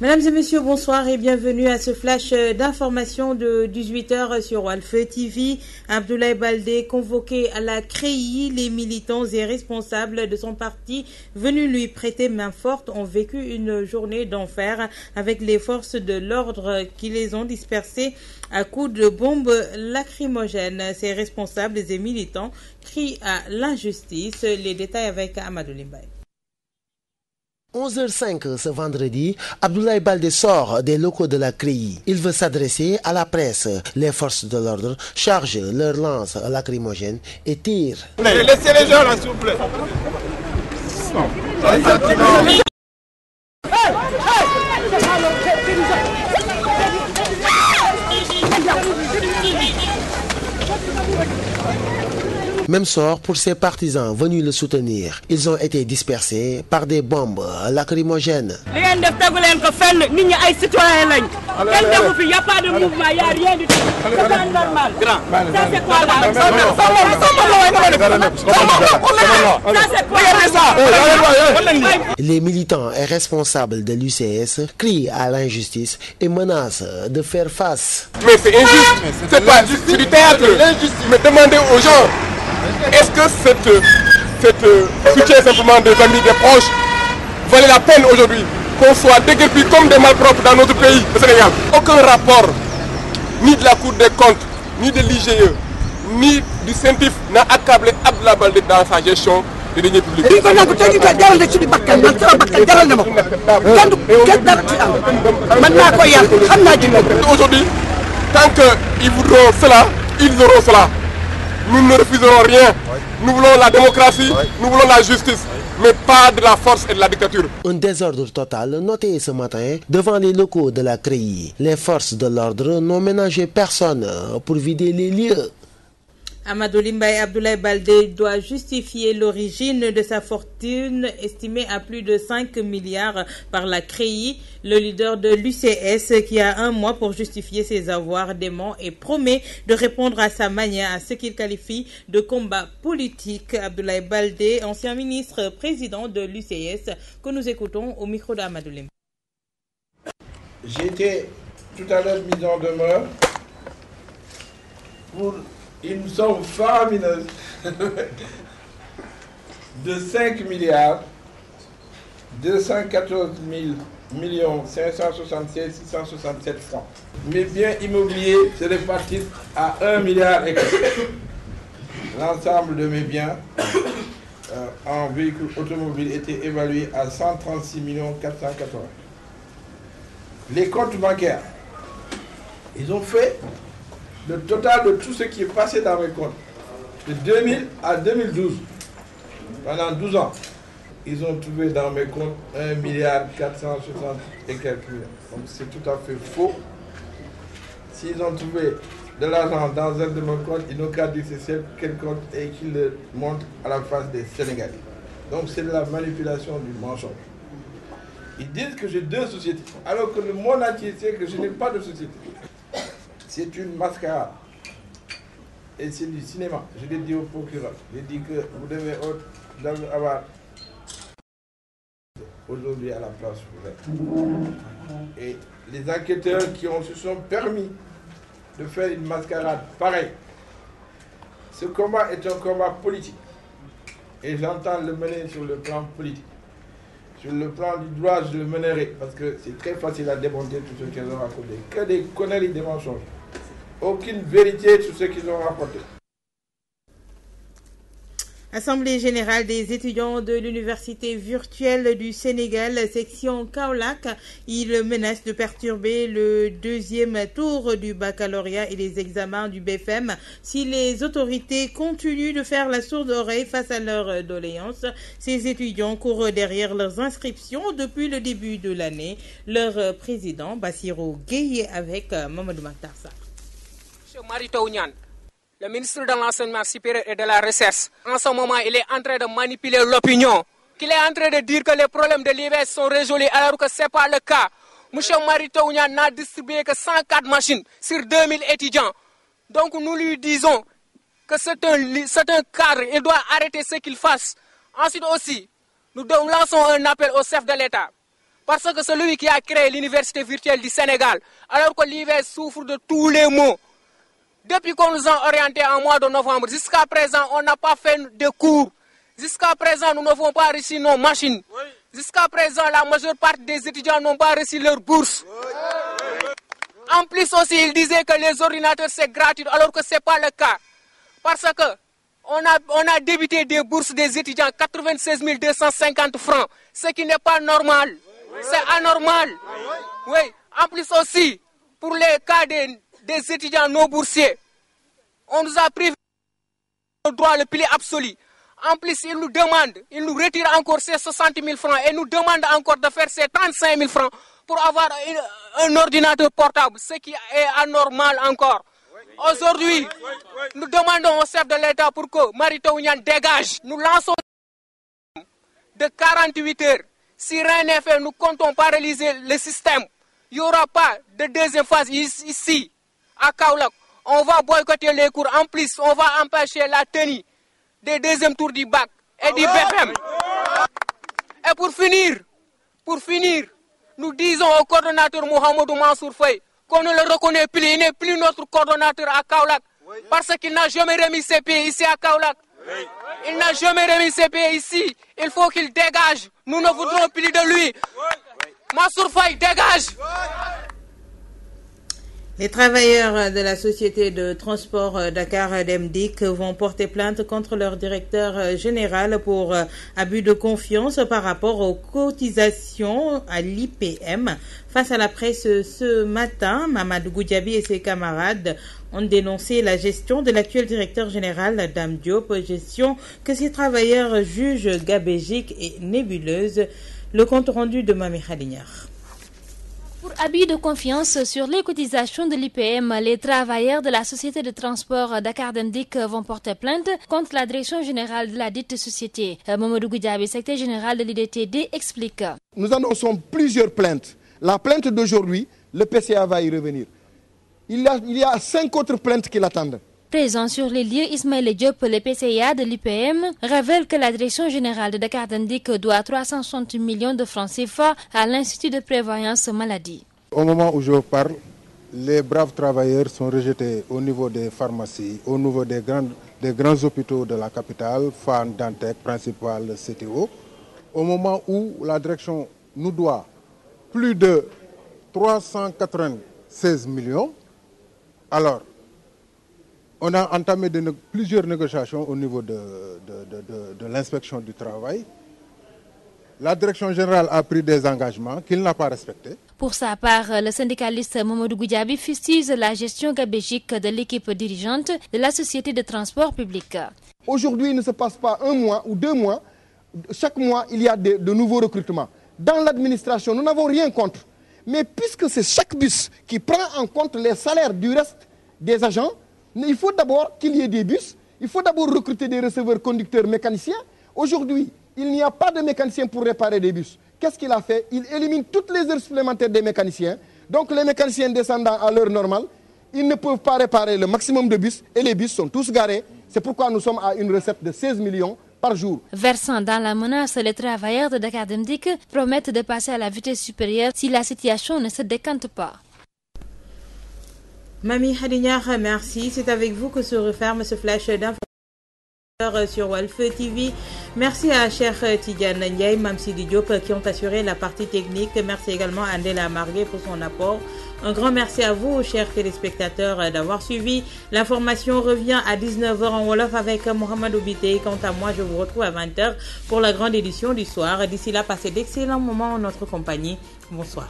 Mesdames et messieurs, bonsoir et bienvenue à ce flash d'information de 18h sur Walf TV. Abdoulaye Baldé convoqué à la CREI, les militants et responsables de son parti venus lui prêter main forte ont vécu une journée d'enfer avec les forces de l'ordre qui les ont dispersés à coups de bombes lacrymogènes. Ces responsables et militants crient à l'injustice. Les détails avec Amadou Limbaye. 11h05 ce vendredi, Abdoulaye Baldé sort des locaux de la CREI. Il veut s'adresser à la presse. Les forces de l'ordre chargent leurs lances lacrymogènes et tirent. Laissez les gens là, s'il vous plaît. Même sort pour ses partisans venus le soutenir. Ils ont été dispersés par des bombes lacrymogènes. Il n'y a pas de mouvement, il n'y a rien du tout. C'est pas normal. Ça c'est quoi là? Ça c'est quoi? Les militants et responsables de l'UCS crient à l'injustice et menacent de faire face. Mais c'est injuste, c'est du théâtre. Mais demandez aux gens, est-ce que cette soutien simplement des amis, des proches, valait la peine aujourd'hui qu'on soit déguerpis comme des malpropres dans notre pays, le Sénégal? Aucun rapport, ni de la Cour des comptes, ni de l'IGE, ni du CENTIF n'a accablé Abdoulaye Baldé dans sa gestion des deniers publics. Aujourd'hui, tant qu'ils voudront cela, ils auront cela. Nous ne refuserons rien. Nous voulons la démocratie, nous voulons la justice, mais pas de la force et de la dictature. Un désordre total noté ce matin devant les locaux de la CREI. Les forces de l'ordre n'ont ménagé personne pour vider les lieux. Amadou Limbaye, Abdoulaye Baldé doit justifier l'origine de sa fortune estimée à plus de 5 milliards par la CREI. Le leader de l'UCS qui a un mois pour justifier ses avoirs dément et promet de répondre à sa manière à ce qu'il qualifie de combat politique. Abdoulaye Baldé, ancien ministre président de l'UCS, que nous écoutons au micro d'Amadou Limbaye. J'ai été tout à l'heure mis en demeure pour une somme faramineuse de 5 milliards 214 576 667 francs. Mes biens immobiliers se répartissent à 1 milliard et quelques. L'ensemble de mes biens en véhicules automobiles était évalué à 136 480. Les comptes bancaires, ils ont fait le total de tout ce qui est passé dans mes comptes, de 2000 à 2012, pendant 12 ans, ils ont trouvé dans mes comptes 1 milliard 460 et quelques millions. Donc c'est tout à fait faux. S'ils ont trouvé de l'argent dans un de mes comptes, ils n'ont qu'à dire c'est quel compte et qu'ils le montrent à la face des Sénégalais. Donc c'est de la manipulation du mensonge. Ils disent que j'ai 2 sociétés, alors que le monde entier sait que je n'ai pas de société. C'est une mascarade. Et c'est du cinéma. Je l'ai dit au procureur. J'ai dit que vous devez avoir aujourd'hui à la place ouverte. Et les enquêteurs qui se sont permis de faire une mascarade pareille. Ce combat est un combat politique. Et j'entends le mener sur le plan politique. Sur le plan du droit, je le mènerai. Parce que c'est très facile à démonter tout ce qu'ils ont raconté. Que des conneries, des mensonges. Aucune vérité sur ce qu'ils ont rapporté. Assemblée générale des étudiants de l'Université virtuelle du Sénégal, section Kaolack. Ils menacent de perturber le 2e tour du baccalauréat et les examens du BFM si les autorités continuent de faire la sourde oreille face à leurs doléances. Ces étudiants courent derrière leurs inscriptions depuis le début de l'année. Leur président, Bassirou Gueye, avec Mamadou Matarsa. Monsieur Marito Ounian, le ministre de l'Enseignement supérieur et de la Recherche, en ce moment, il est en train de manipuler l'opinion. Il est en train de dire que les problèmes de l'IVS sont résolus alors que ce n'est pas le cas. Monsieur Marito Ounian n'a distribué que 104 machines sur 2000 étudiants. Donc nous lui disons que c'est un cadre, il doit arrêter ce qu'il fasse. Ensuite aussi, nous lançons un appel au chef de l'État Parce que c'est lui qui a créé l'université virtuelle du Sénégal, alors que l'IVS souffre de tous les maux. Depuis qu'on nous a orientés en mois de novembre, jusqu'à présent, on n'a pas fait de cours. Jusqu'à présent, nous n'avons pas reçu nos machines. Jusqu'à présent, la majeure partie des étudiants n'ont pas reçu leur bourse. En plus aussi, il disait que les ordinateurs c'est gratuit, alors que ce n'est pas le cas. Parce que on a débité des bourses des étudiants 96 250 francs, ce qui n'est pas normal. C'est anormal. Oui. En plus aussi, pour les cas des étudiants non boursiers, on nous a privé le droit le plus absolu. En plus, ils nous retirent encore ces 60 000 francs et nous demandent encore de faire ces 35 000 francs pour avoir un ordinateur portable, ce qui est anormal encore. Aujourd'hui, nous demandons au chef de l'État pour que Mary Teuw Niane dégage. Nous lançons de 48 heures. Si rien n'est fait, nous comptons paralyser le système. Il n'y aura pas de deuxième phase ici, à Kaolack. On va boycotter les cours. En plus, on va empêcher la tenue des deuxièmes tours du bac et du BFM. Et pour finir, nous disons au coordonnateur Mohamedou Mansour Faye qu'on ne le reconnaît plus. Il n'est plus notre coordonnateur à Kaolack. Parce qu'il n'a jamais remis ses pieds ici à Kaolack. Il n'a jamais remis ses pieds ici. Il faut qu'il dégage. Nous ne voudrons plus de lui. Mansour Faye, dégage. Les travailleurs de la société de transport Dakar Demdik vont porter plainte contre leur directeur général pour abus de confiance par rapport aux cotisations à l'IPM. Face à la presse ce matin, Mamadou Goudiaby et ses camarades ont dénoncé la gestion de l'actuel directeur général Dame Diop, gestion que ces travailleurs jugent gabégique et nébuleuse. Le compte rendu de Mami Khadignar. Pour abus de confiance sur les cotisations de l'IPM, les travailleurs de la société de transport Dakar Demdik vont porter plainte contre la direction générale de la dite société. Mamadou Goudiaby, secrétaire général de l'IDTD, explique. Nous annonçons plusieurs plaintes. La plainte d'aujourd'hui, le PCA va y revenir. Il y a 5 autres plaintes qui l'attendent. Présent sur les lieux, Ismaël Diop, le PCA de l'IPM, révèle que la direction générale de Dakar Demdik doit 360 millions de francs CFA à l'Institut de prévoyance maladie. Au moment où je vous parle, les braves travailleurs sont rejetés au niveau des pharmacies, au niveau des grands hôpitaux de la capitale, Fann, Dantec, principal CTO. Au moment où la direction nous doit plus de 396 millions, alors on a entamé plusieurs négociations au niveau de l'inspection du travail. La direction générale a pris des engagements qu'il n'a pas respectés. Pour sa part, le syndicaliste Mamadou Goudiaby fustige la gestion gabégique de l'équipe dirigeante de la société de transport public. Aujourd'hui, il ne se passe pas 1 mois ou 2 mois. Chaque mois, il y a de nouveaux recrutements. Dans l'administration, nous n'avons rien contre. Mais puisque c'est chaque bus qui prend en compte les salaires du reste des agents, il faut d'abord qu'il y ait des bus, il faut d'abord recruter des receveurs, conducteurs, mécaniciens. Aujourd'hui, il n'y a pas de mécaniciens pour réparer des bus. Qu'est-ce qu'il a fait? Il élimine toutes les heures supplémentaires des mécaniciens. Donc les mécaniciens descendant à l'heure normale, ils ne peuvent pas réparer le maximum de bus et les bus sont tous garés. C'est pourquoi nous sommes à une recette de 16 millions par jour. Versant dans la menace, les travailleurs de Dakar Demdik promettent de passer à la vitesse supérieure si la situation ne se décante pas. Mami Khadignar, merci. C'est avec vous que se referme ce flash d'informations sur Walf TV. Merci à Cheikh Tidiane Ndiaye, Mamsidi Diop qui ont assuré la partie technique. Merci également à Ndela Margué pour son apport. Un grand merci à vous, chers téléspectateurs, d'avoir suivi. L'information revient à 19h en Wolof avec Mohamed Oubité. Quant à moi, je vous retrouve à 20h pour la grande édition du soir. D'ici là, passez d'excellents moments en notre compagnie. Bonsoir.